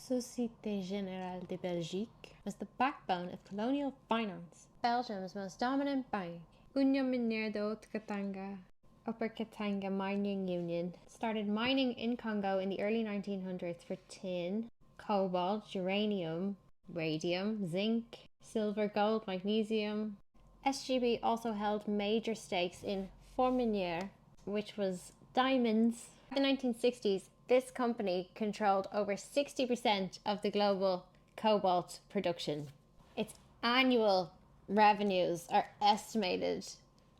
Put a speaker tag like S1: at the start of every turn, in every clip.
S1: Société Générale de Belgique was the backbone of colonial finance. Belgium's most dominant bank, Union Minière de Haute-Katanga, Upper Katanga Mining Union, started mining in Congo in the early 1900s for tin, cobalt, uranium, radium, zinc, silver, gold, magnesium. SGB also held major stakes in Fourminière, which was diamonds. In the 1960s, this company controlled over 60% of the global cobalt production. Its annual revenues are estimated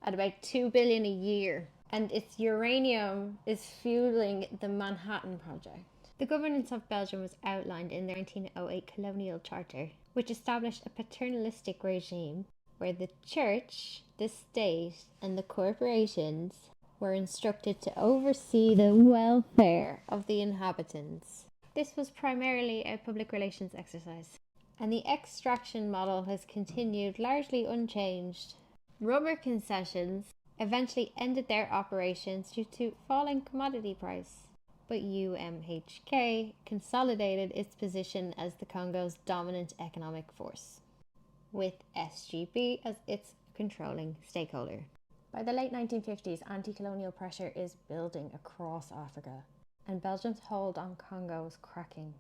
S1: at about 2 billion a year, and its uranium is fueling the Manhattan Project. The governance of Belgium was outlined in the 1908 colonial charter, which established a paternalistic regime where the church, the state, and the corporations were instructed to oversee the welfare of the inhabitants. This was primarily a public relations exercise, and the extraction model has continued largely unchanged. Rubber concessions eventually ended their operations due to falling commodity price, but UMHK consolidated its position as the Congo's dominant economic force, with SGB as its controlling stakeholder. By the late 1950s, anti-colonial pressure is building across Africa, and Belgium's hold on Congo is cracking.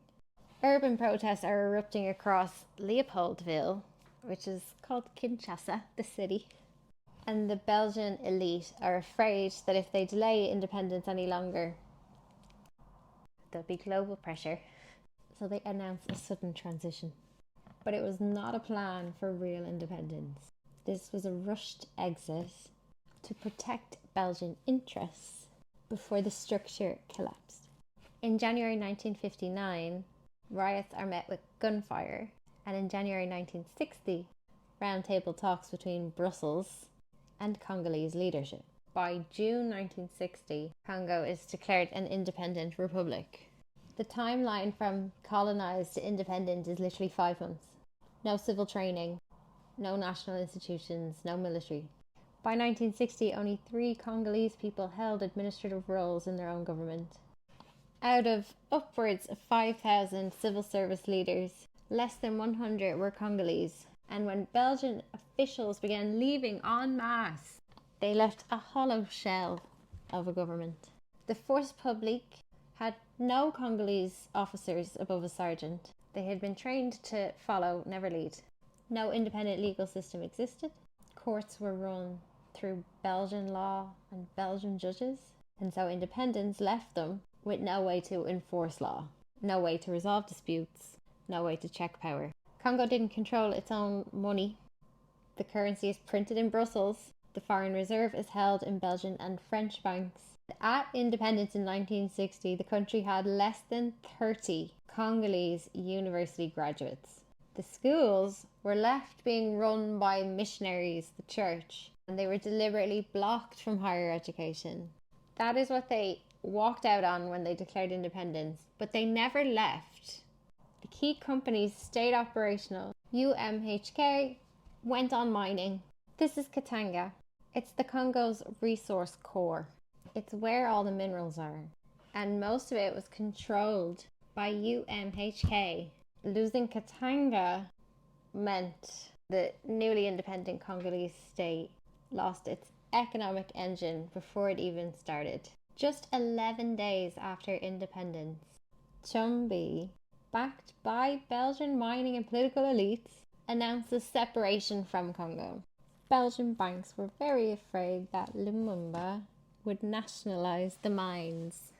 S1: Urban protests are erupting across Leopoldville, which is called Kinshasa, the city. And the Belgian elite are afraid that if they delay independence any longer, there'll be global pressure. So they announce a sudden transition. But it was not a plan for real independence. This was a rushed exit to protect Belgian interests before the structure collapsed. In January 1959, riots are met with gunfire, and in January 1960, roundtable talks between Brussels and Congolese leadership. By June 1960, Congo is declared an independent republic. The timeline from colonized to independent is literally 5 months. No civil training, no national institutions, no military. By 1960, only 3 Congolese people held administrative roles in their own government. Out of upwards of 5,000 civil service leaders, less than 100 were Congolese. And when Belgian officials began leaving en masse, they left a hollow shell of a government. The Force Publique had no Congolese officers above a sergeant. They had been trained to follow, never lead. No independent legal system existed. Courts were run through Belgian law and Belgian judges, and so independence left them with no way to enforce law, no way to resolve disputes, no way to check power. Congo didn't control its own money. The currency is printed in Brussels. The foreign reserve is held in Belgian and French banks. At independence in 1960, the country had less than 30 Congolese university graduates. The schools were left being run by missionaries, the church, and they were deliberately blocked from higher education. That is what they walked out on when they declared independence, but they never left. The key companies stayed operational. UMHK went on mining. This is Katanga. It's the Congo's resource core. It's where all the minerals are. And most of it was controlled by UMHK. Losing Katanga meant the newly independent Congolese state lost its economic engine before it even started. Just 11 days after independence, Chumbi, backed by Belgian mining and political elites, announces separation from Congo. Belgian banks were very afraid that Lumumba would nationalize the mines.